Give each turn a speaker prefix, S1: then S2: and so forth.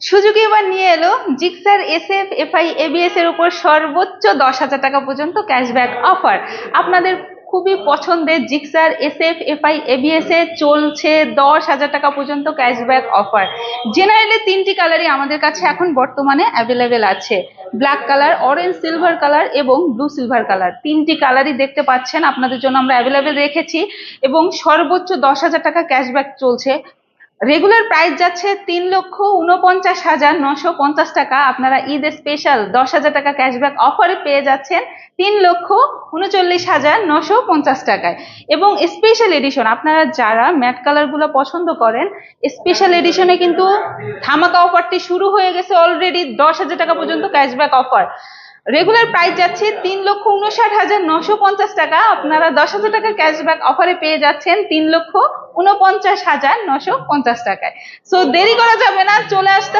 S1: Suzuki এবার নিয়ে এলো জিক্সার এসএফ এফআই এবিএস এর উপর সর্বোচ্চ 10,000 টাকা পর্যন্ত ক্যাশব্যাক অফার। আপনাদের খুবই পছন্দের জিক্সার এসএফ এফআই এবিএস এ চলছে 10,000 টাকা পর্যন্ত ক্যাশব্যাক অফার। জেনারেলি তিনটি কালারই আমাদের কাছে এখন বর্তমানে অ্যাভেলেবেল আছে, black colour, orange silver colour এবং ব্লু সিলভার কালার। তিনটি কালারই দেখতে পাচ্ছেন আপনাদের জন্য আমরা অ্যাভেলেবেল রেখেছি এবং সর্বোচ্চ 10,000 টাকা ক্যাশব্যাক চলছে। রেগুলার প্রাইস যাচ্ছে 3,49,950 টাকা। আপনারা ঈদ স্পেশাল 10,000 টাকা ক্যাশব্যাক অফারে পেয়ে যাচ্ছেন 3,39,950 টাকায়। এবং স্পেশাল এডিশন, আপনারা যারা ম্যাট কালার গুলো পছন্দ করেন, স্পেশাল এডিশনে কিন্তু ধামাকা অফারটি শুরু হয়ে গেছে অলরেডি, 10,000 টাকা পর্যন্ত ক্যাশব্যাক অফার। রেগুলার প্রাইস যাচ্ছে 3,59,950 টাকা, আপনারা 10,000 টাকা ক্যাশব্যাক অফারে পেয়ে যাচ্ছেন 3,49,950 টাকায়। সো দেরি করা যাবে না, চলে আসতে